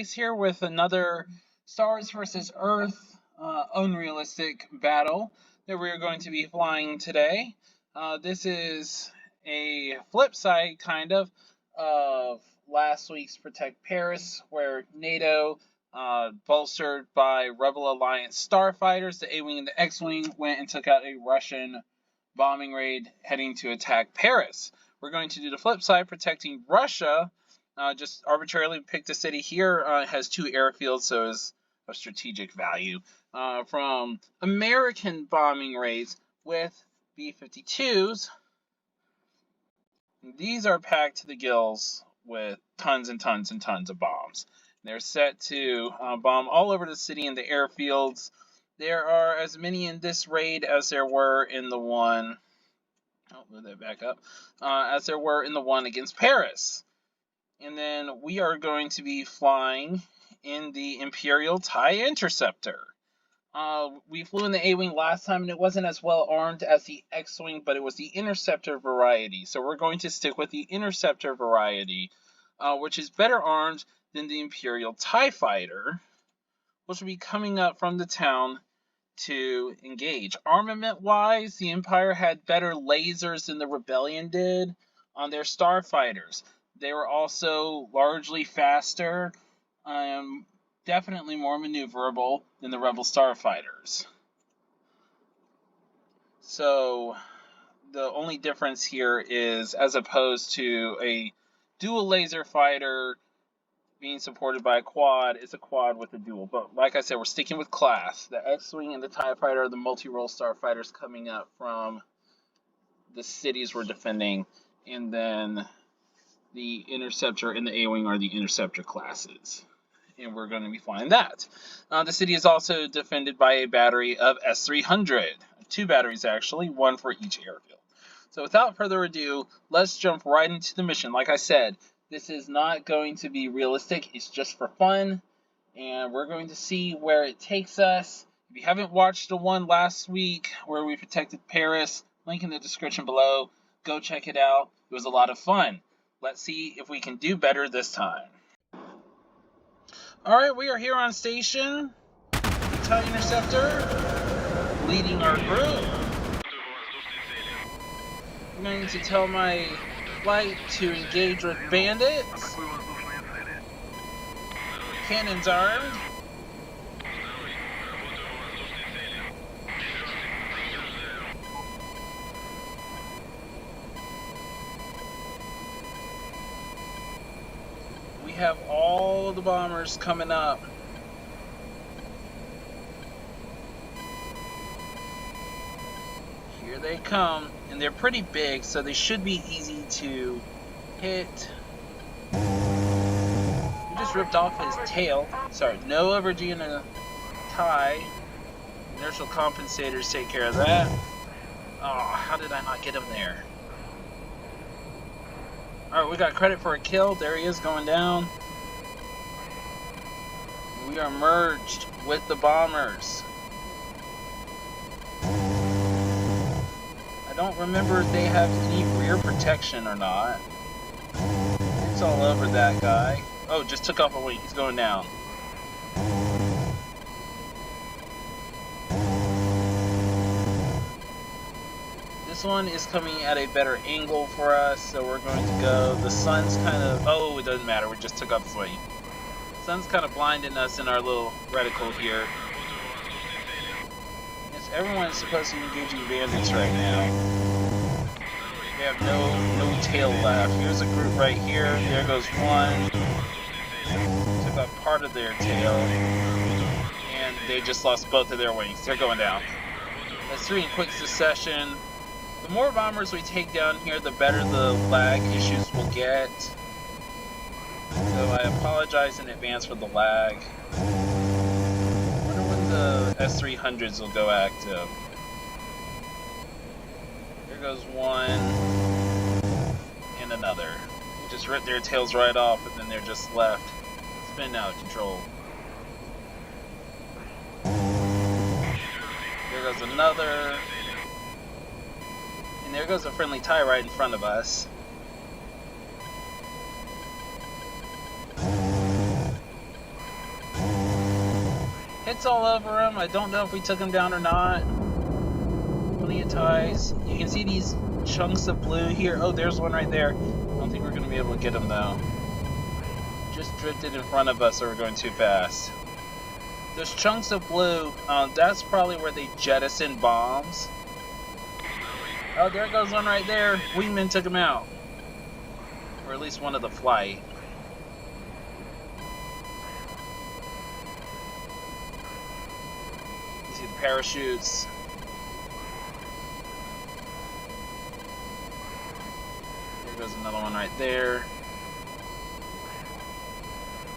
Bryce here with another Stars versus Earth unrealistic battle that we are going to be flying today. This is a flip side, kind of last week's Protect Paris, where NATO, bolstered by Rebel Alliance starfighters, the A-Wing and the X-Wing, went and took out a Russian bombing raid heading to attack Paris. We're going to do the flip side, protecting Russia. Just arbitrarily picked a city here. It has two airfields, so it's of strategic value. From American bombing raids with B-52s. These are packed to the gills with tons and tons and tons of bombs. They're set to bomb all over the city and the airfields. There are as many in this raid as there were in the one... I'll move that back up. As there were in the one against Paris. And then we are going to be flying in the Imperial TIE Interceptor. We flew in the A-Wing last time, and it wasn't as well armed as the X-Wing, but it was the Interceptor variety. So we're going to stick with the Interceptor variety, which is better armed than the Imperial TIE Fighter, which will be coming up from the town to engage. Armament-wise, the Empire had better lasers than the Rebellion did on their starfighters. They were also largely faster, definitely more maneuverable than the Rebel starfighters. So the only difference here is, as opposed to a dual laser fighter being supported by a quad, it's a quad with a dual. But like I said, we're sticking with class. The X-Wing and the TIE Fighter are the multi-role starfighters coming up from the cities we're defending, and then the Interceptor and the A-Wing are the Interceptor classes, and we're going to be flying that. The city is also defended by a battery of S-300. Two batteries, actually, one for each airfield. So without further ado, let's jump right into the mission. Like I said, this is not going to be realistic. It's just for fun, and we're going to see where it takes us. If you haven't watched the one last week where we protected Paris, link in the description below. Go check it out. It was a lot of fun. Let's see if we can do better this time. Alright, we are here on station. The TIE Interceptor leading our group. I'm going to tell my flight to engage with bandits. Cannons armed. We have all the bombers coming up. Here they come, and they're pretty big, so they should be easy to hit. We just ripped off his tail. Sorry, no overG in a TIE. Inertial compensators take care of that. Oh, how did I not get him there? Alright, we got credit for a kill. There he is, going down. We are merged with the bombers. I don't remember if they have any rear protection or not. It's all over that guy. Oh, just took off a wing. He's going down. This one is coming at a better angle for us, so we're going to go. The sun's kind of... Oh, it doesn't matter. We just took off his wing. The sun's kind of blinding us in our little reticle here. Yes, everyone's supposed to be engaging bandits right now. They have no tail left. Here's a group right here. There goes one. Took off part of their tail. And they just lost both of their wings. They're going down. That's three in quick succession. The more bombers we take down here, the better the lag issues will get. So I apologize in advance for the lag. I wonder when the S-300s will go active. There goes one. And another. They just ripped their tails right off, and then they're just left spinning out of control. There goes another. And there goes a friendly TIE right in front of us. Hits all over him. I don't know if we took him down or not. Plenty of ties. You can see these chunks of blue here. Oh, there's one right there. I don't think we're going to be able to get him, though. Just drifted in front of us, so we're going too fast. Those chunks of blue, that's probably where they jettison bombs. Oh, there goes one right there. Wingman took him out. Or at least one of the flight. You see the parachutes. There goes another one right there.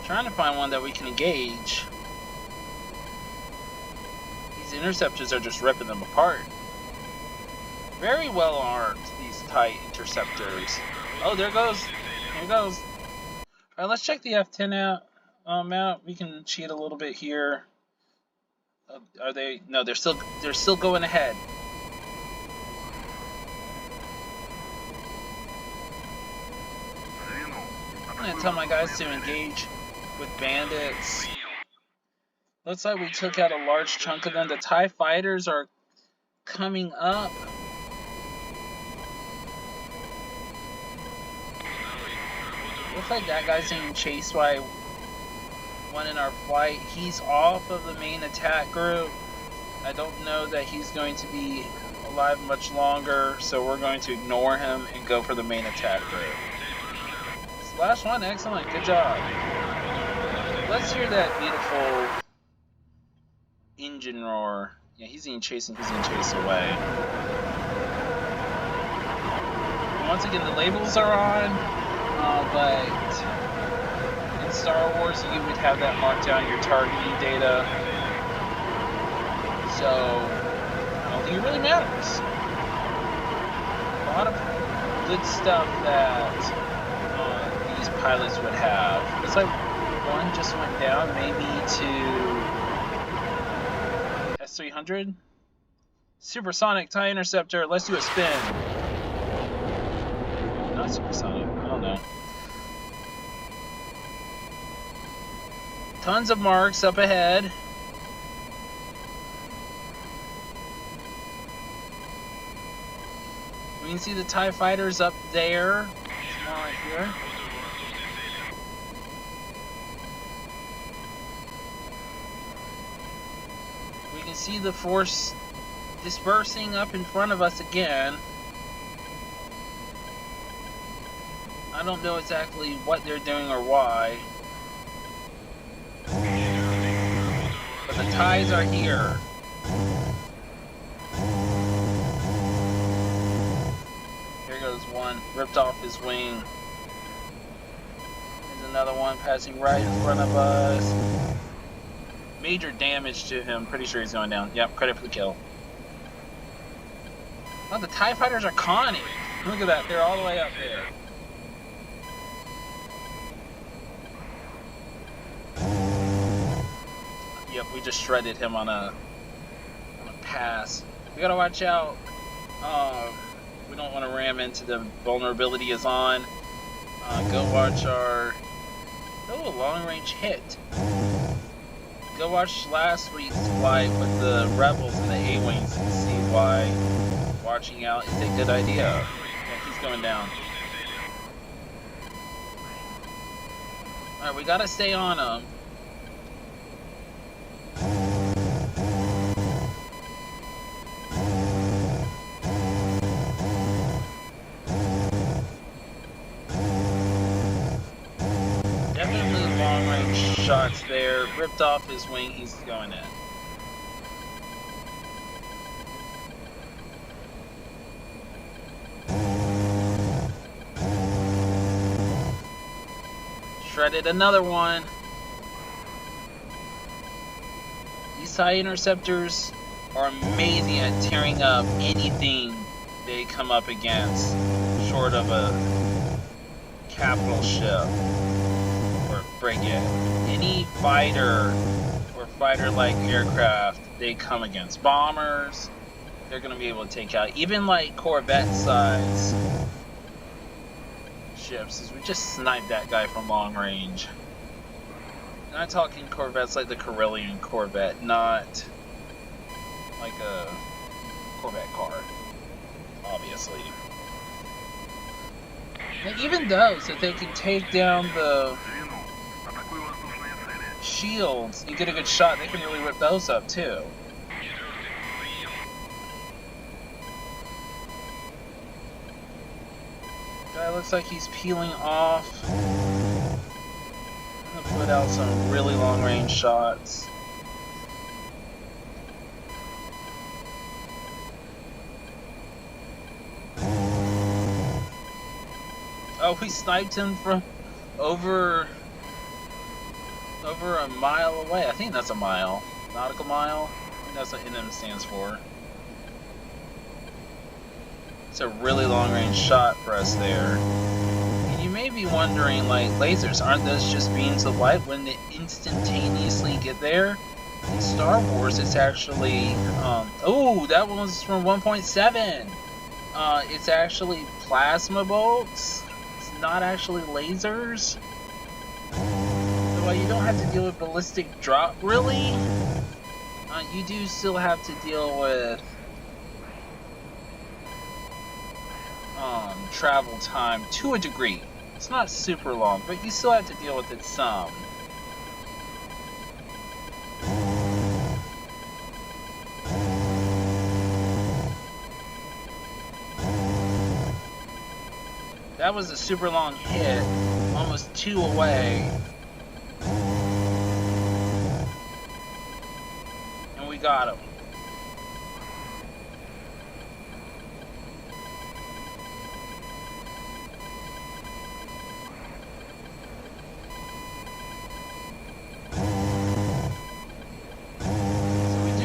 Trying to find one that we can engage. These interceptors are just ripping them apart. Very well armed, these TIE Interceptors. Oh, there goes. There it goes. Alright, let's check the F-10 out. We can cheat a little bit here. Are they? No, they're still going ahead. I'm gonna tell my guys to engage with bandits. Looks like we took out a large chunk of them. The TIE fighters are coming up. Looks like that guy's being chased by one in our flight. He's off of the main attack group. I don't know that he's going to be alive much longer, so we're going to ignore him and go for the main attack group. Last one, excellent, good job. Let's hear that beautiful engine roar. Yeah, he's being chased away. Once again, the labels are on. But in Star Wars, you would have that marked down your targeting data. So, I don't think it really matters. A lot of good stuff that these pilots would have. Looks like one just went down, maybe to S-300. Supersonic TIE Interceptor, let's do a spin. Not supersonic, I don't know. Tons of marks up ahead. We can see the TIE fighters up there. Some more right here. We can see the force dispersing up in front of us again. I don't know exactly what they're doing or why. But the TIEs are here. Here goes one, ripped off his wing. There's another one passing right in front of us. Major damage to him, pretty sure he's going down. Yep, credit for the kill. Oh, the TIE fighters are conning. Look at that, they're all the way up there. Yep, we just shredded him on a pass. We gotta watch out. We don't want to ram into the vulnerability is on. Go watch our... Oh, long-range hit. Go watch last week's flight with the Rebels and the A-Wings and see why watching out is a good idea. Yeah, he's going down. Alright, we gotta stay on him. Definitely long-range shots there. Ripped off his wing, he's going in. Shredded another one. These TIE Interceptors are amazing at tearing up anything they come up against, short of a capital ship or frigate. Any fighter or fighter-like aircraft they come against. Bombers, they're going to be able to take out. Even like Corvette-size ships. We just sniped that guy from long range. Not talking Corvettes like the Corellian Corvette, not like a Corvette car, obviously. And even those, if they can take down the shields, you get a good shot, they can really rip those up too. Guy looks like he's peeling off. I'm gonna put out some really long range shots. Oh, we sniped him from over a mile away. I think that's a mile. Nautical mile? I think that's what NM stands for. It's a really long range shot for us there. And you may be wondering, like, lasers, aren't those just beams of light? Wouldn't it instantaneously get there? In Star Wars, it's actually, oh, that one was from 1.7. It's actually plasma bolts. It's not actually lasers. So while you don't have to deal with ballistic drop, really, you do still have to deal with travel time to a degree. It's not super long, but you still have to deal with it some. That was a super long hit, almost 2 away. And we got him.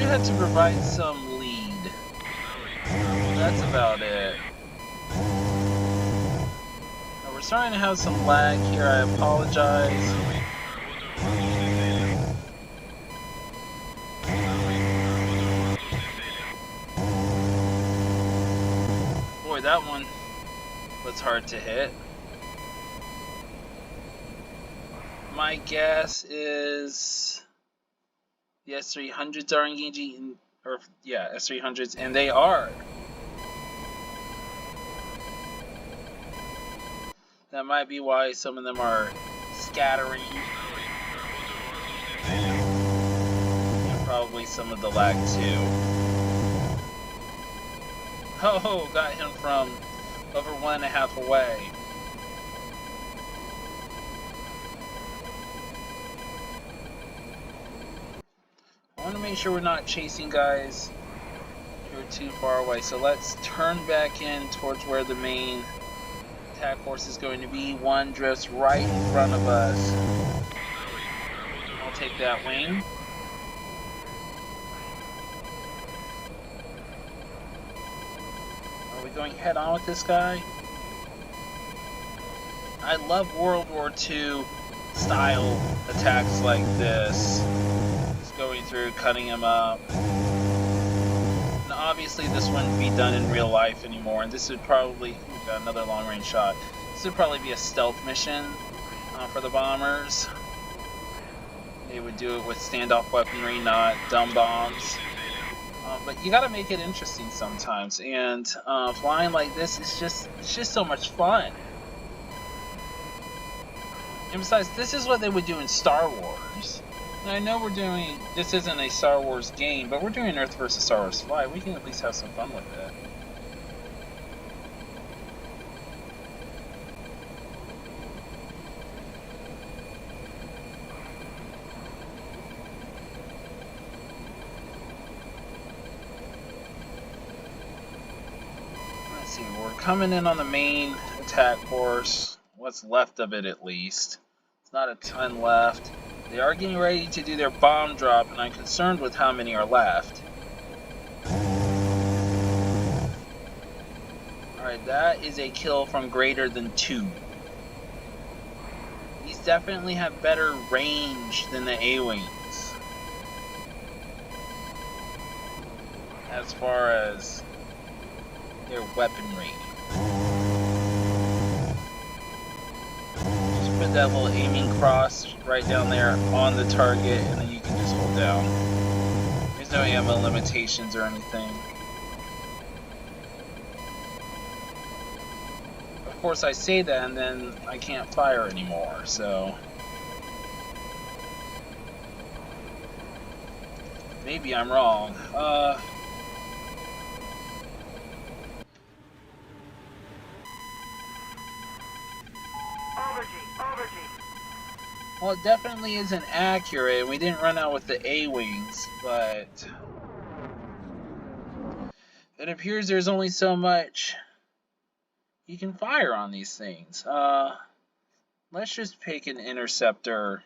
Had to provide some lead. That's about it. Now we're starting to have some lag here. I apologize. Boy, that one was hard to hit. My guess is the S300s are engaging, S300s, and they are. That might be why some of them are scattering. And probably some of the lag too. Oh, got him from over 1.5 away. I want to make sure we're not chasing guys who are too far away. So let's turn back in towards where the main attack force is going to be. One drifts right in front of us. I'll take that wing. Are we going head on with this guy? I love World War II style attacks like this. Going through, cutting him up. And obviously this wouldn't be done in real life anymore, and this would probably, got another long range shot, this would probably be a stealth mission for the bombers. They would do it with standoff weaponry, not dumb bombs. But you gotta make it interesting sometimes, and flying like this is just so much fun. And besides, this is what they would do in Star Wars. I know this isn't a Star Wars game, but we're doing Earth versus Star Wars Fly. We can at least have some fun with it. Let's see, we're coming in on the main attack force. What's left of it, at least. It's not a ton left. They are getting ready to do their bomb drop, and I'm concerned with how many are left. Alright, that is a kill from greater than 2. These definitely have better range than the A-Wings. As far as their weaponry. Just put put that little aiming cross right down there on the target, and then you can just hold down. There's no ammo limitations or anything. Of course, I say that, and then I can't fire anymore, so... maybe I'm wrong. Well, it definitely isn't accurate. We didn't run out with the A-wings, but... it appears there's only so much you can fire on these things. Let's just pick an interceptor.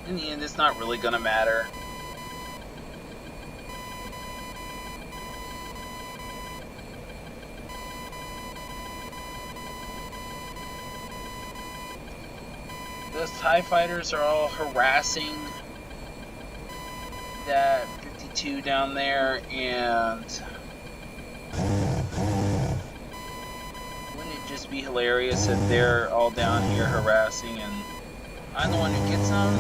In the end, it's not really gonna matter. Those TIE fighters are all harassing that 52 down there, and wouldn't it just be hilarious if they're all down here harassing and I'm the one who gets them?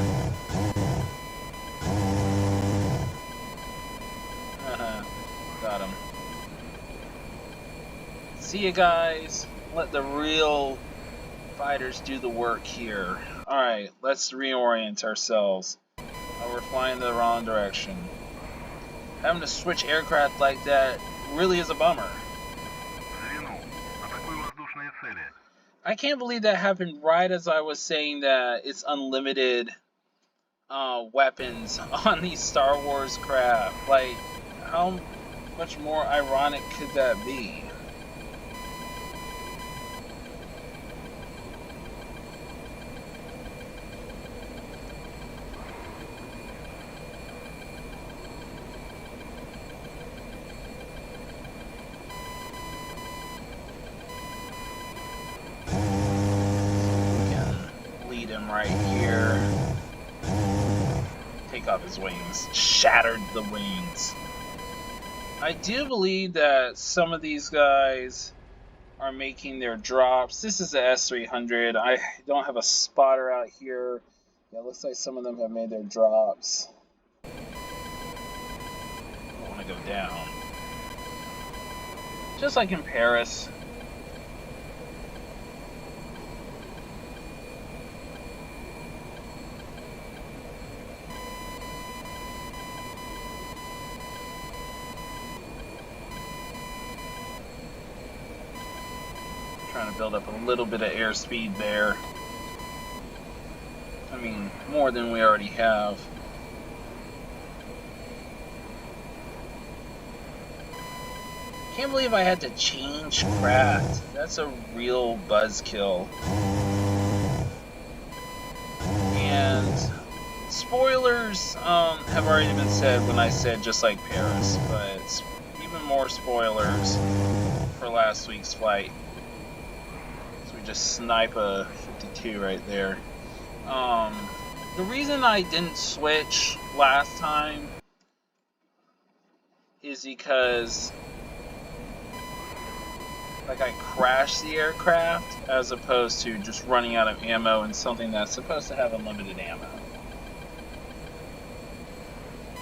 Got him. See you guys. Let the real fighters do the work here. Alright, let's reorient ourselves. We're flying the wrong direction. Having to switch aircraft like that really is a bummer. I can't believe that happened right as I was saying that it's unlimited weapons on these Star Wars craft. Like, how much more ironic could that be? Right here. Take off his wings. Shattered the wings. I do believe that some of these guys are making their drops. This is the S300. I don't have a spotter out here. Yeah, it looks like some of them have made their drops. I want to go down. Just like in Paris. Trying to build up a little bit of airspeed there. I mean, more than we already have. Can't believe I had to change craft. That's a real buzzkill. And spoilers have already been said when I said just like Paris, but even more spoilers for last week's flight. Just snipe a 52 right there. The reason I didn't switch last time is because like I crashed the aircraft as opposed to just running out of ammo in something that's supposed to have unlimited ammo.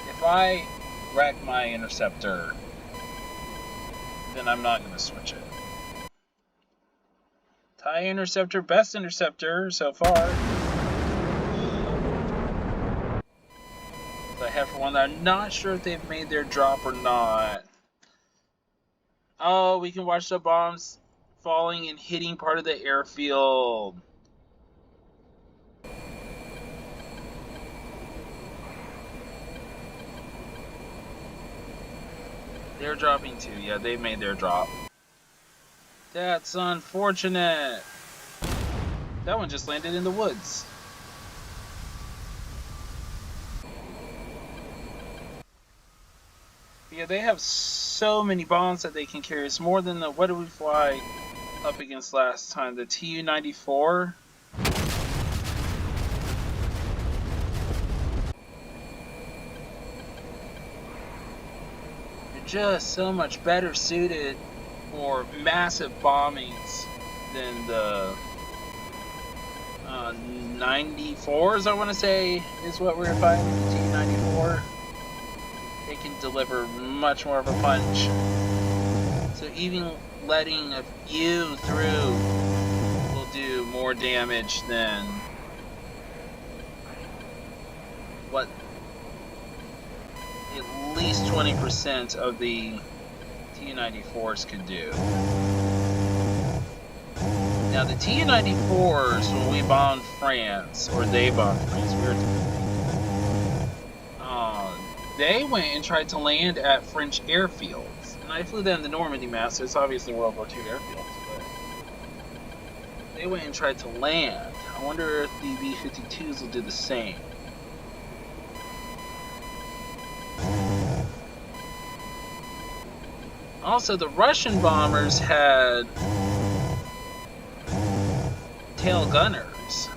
If I wreck my interceptor, then I'm not going to switch it. TIE Interceptor, best interceptor so far. I have for one that I'm not sure if they've made their drop or not. Oh, we can watch the bombs falling and hitting part of the airfield. They're dropping too. Yeah, they've made their drop. That's unfortunate. That one just landed in the woods. Yeah, they have so many bombs that they can carry. It's more than the WWII up against last time. The Tu-94. just so much better suited for massive bombings than the 94s, I want to say, is what we're fighting, the T-94. They can deliver much more of a punch. So even letting a few through will do more damage than what at least 20% of the T-94s could do. Now the T-94s, when we bombed France, or they bombed France, they went and tried to land at French airfields. And I flew them the Normandy mass, so it's obviously World War II airfields, but they went and tried to land. I wonder if the B-52s will do the same. Also, the Russian bombers had tail gunners.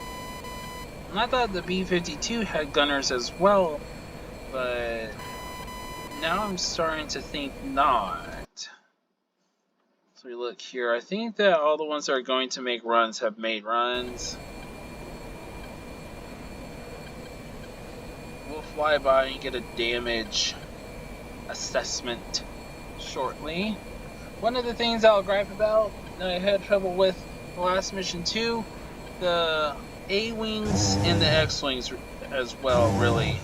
And I thought the B-52 had gunners as well, but now I'm starting to think not. So we look here. I think that all the ones that are going to make runs have made runs. We'll fly by and get a damage assessment shortly. One of the things I'll gripe about that I had trouble with the last mission too, the A-wings and the X-wings as well, really.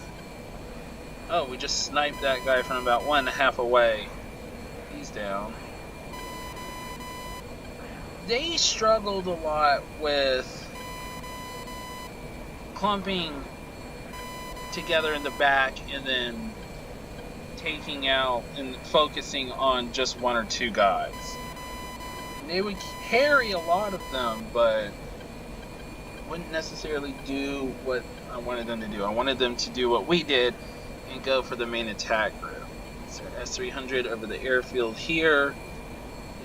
Oh, we just sniped that guy from about 1.5 away. He's down. They struggled a lot with clumping together in the back and then taking out and focusing on just one or two guys. They would carry a lot of them, but wouldn't necessarily do what I wanted them to do. I wanted them to do what we did and go for the main attack group. So S-300 over the airfield here.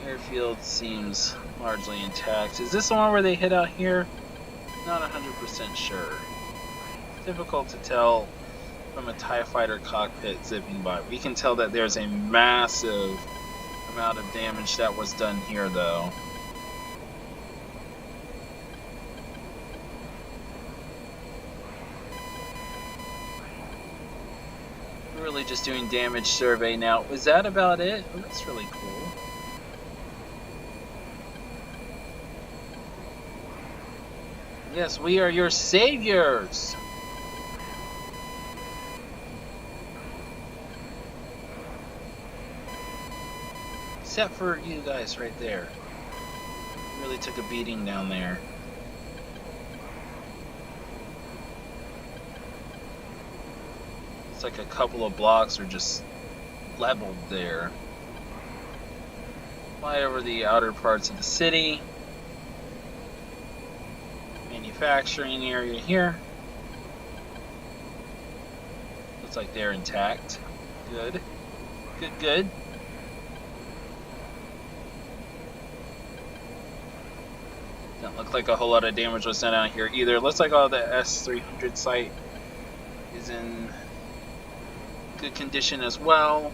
The airfield seems largely intact. Is this the one where they hit out here? Not 100% sure. It's difficult to tell from a TIE fighter cockpit zipping by. We can tell that there's a massive amount of damage that was done here though. We're really just doing damage survey now. Was that about it? Oh, that's really cool. Yes, we are your saviors! Except for you guys right there. Really took a beating down there. It's like a couple of blocks are just leveled there. Fly over the outer parts of the city. Manufacturing area here. Looks like they're intact. Good. Good, good. Doesn't look like a whole lot of damage was done out here either. Looks like all the S-300 site is in good condition as well.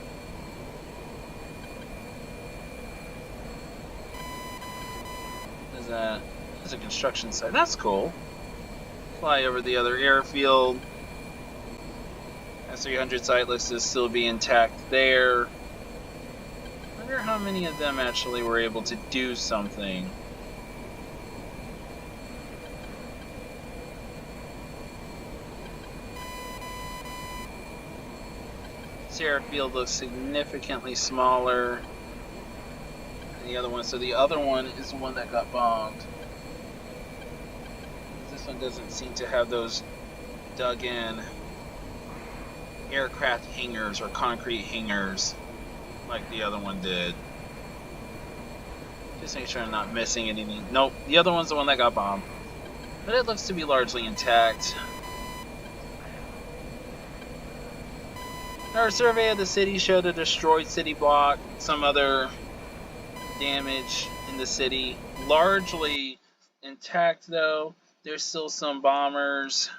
There's a construction site. That's cool. Fly over the other airfield. S-300 site looks to still be intact there. I wonder how many of them actually were able to do something. This airfield looks significantly smaller than the other one. So the other one is the one that got bombed. This one doesn't seem to have those dug in aircraft hangars or concrete hangars like the other one did. Just make sure I'm not missing anything. Nope, the other one's the one that got bombed. But it looks to be largely intact. Our survey of the city showed a destroyed city block, some other damage in the city. Largely intact though. There's still some bombers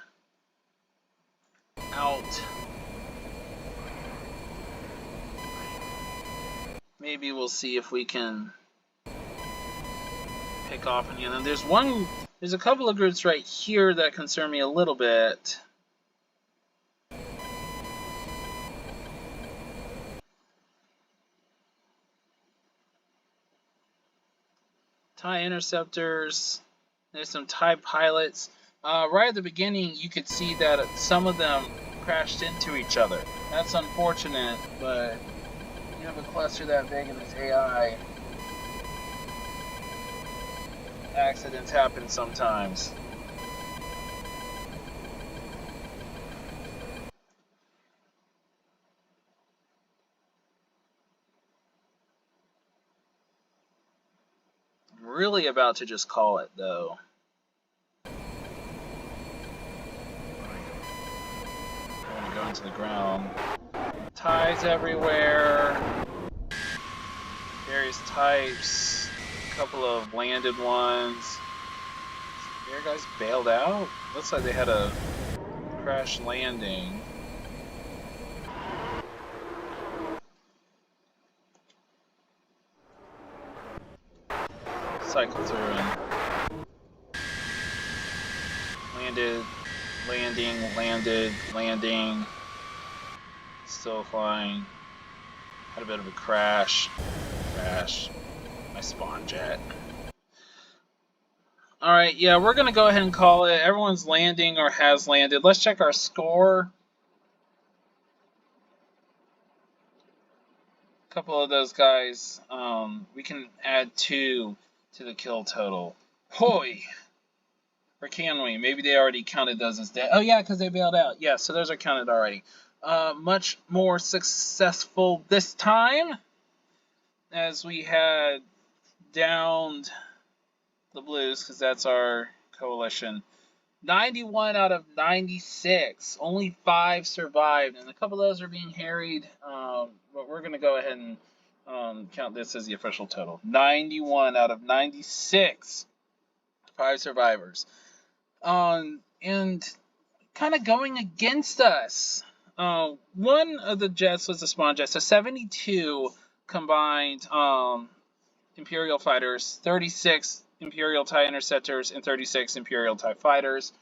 out maybe we'll see if we can pick off any of them. There's a couple of groups right here that concern me a little bit. TIE Interceptors. There's some TIE pilots. Right at the beginning, you could see that some of them crashed into each other. That's unfortunate, but you have a cluster that big in this AI. Accidents happen sometimes. I'm really about to just call it, though. I'm gonna go into the ground. TIEs everywhere. Various types. A couple of landed ones. Air guys bailed out? Looks like they had a crash landing. Cycle through and landed, landing, landed, landing. Still flying. Had a bit of a crash. Crash. My spawn jet. Alright, yeah, we're gonna go ahead and call it. Everyone's landing or has landed. Let's check our score. A couple of those guys, we can add 2 to the kill total. Hoy! Or can we? Maybe they already counted those as dead. Oh yeah, because they bailed out. Yeah, so those are counted already. Much more successful this time, as we had downed the Blues, because that's our coalition. 91 out of 96. Only 5 survived, and a couple of those are being harried. But we're going to go ahead and count this as the official total. 91 out of 96. 5 survivors. And kind of going against us. One of the jets was a spawn jet, so 72 combined Imperial fighters, 36 Imperial TIE Interceptors, and 36 Imperial TIE Fighters.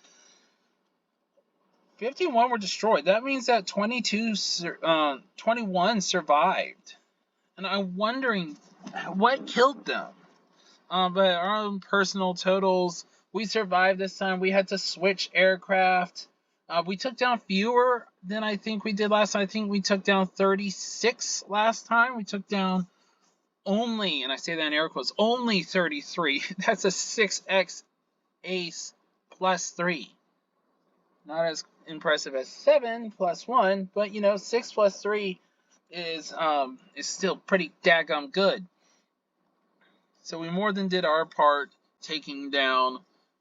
51 were destroyed. That means that 21 survived. And I'm wondering what killed them. But our own personal totals, we survived this time. We had to switch aircraft. We took down fewer than I think we did last time. I think we took down 36 last time. We took down only, and I say that in air quotes, only 33. That's a 6x ace plus 3. Not as impressive as 7 plus 1, but 6 plus 3 is still pretty daggum good. So we more than did our part, taking down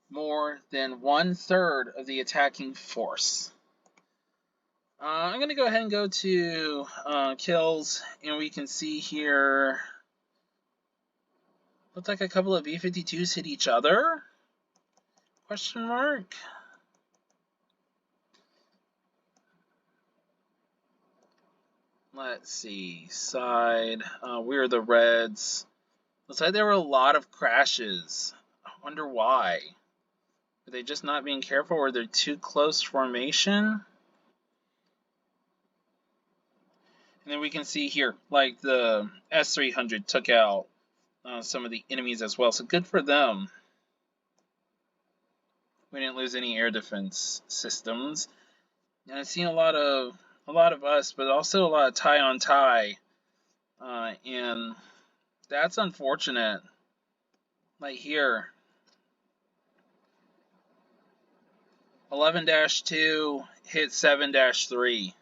more than 1/3 of the attacking force. I'm going to go ahead and go to kills, and we can see here, looks like a couple of B-52s hit each other? Question mark? Let's see, side, we're the Reds. Looks like there were a lot of crashes. I wonder why. Are they just not being careful, or they're too close formation? And then we can see here, like the S-300 took out some of the enemies as well, so good for them. We didn't lose any air defense systems. And I've seen a lot of us, but also a lot of tie on tie, and that's unfortunate. Like here, 11-2 hit 7-3.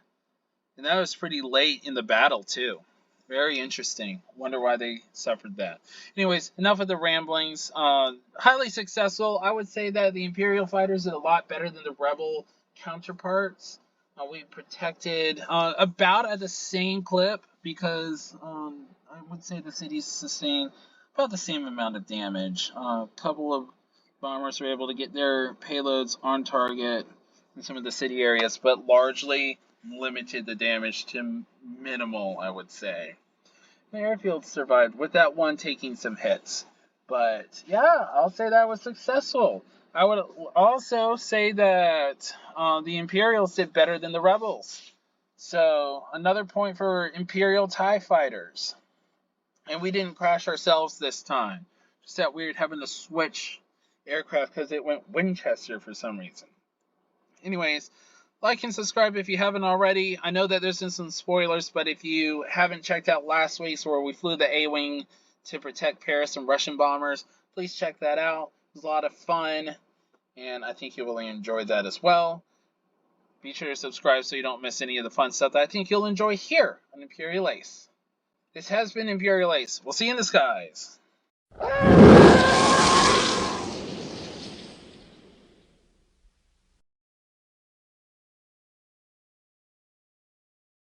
And that was pretty late in the battle, too. Very interesting. Wonder why they suffered that. Anyways, enough of the ramblings. Highly successful. I would say that the Imperial fighters did a lot better than the Rebel counterparts. We protected about at the same clip, because I would say the cities sustained about the same amount of damage. A couple of bombers were able to get their payloads on target in some of the city areas, but largely limited the damage to minimal, I would say. The airfield survived with that one taking some hits. But yeah, I'll say that was successful. I would also say that the Imperials did better than the Rebels. So another point for Imperial TIE fighters. And we didn't crash ourselves this time. Just that weird having to switch aircraft because it went Winchester for some reason. Anyways, like and subscribe if you haven't already. I know that there's been some spoilers, but if you haven't checked out last week's where we flew the A-Wing to protect Paris from Russian bombers, please check that out. It was a lot of fun, and I think you will enjoy that as well. Be sure to subscribe so you don't miss any of the fun stuff that I think you'll enjoy here on Imperial Ace. This has been Imperial Ace. We'll see you in the skies.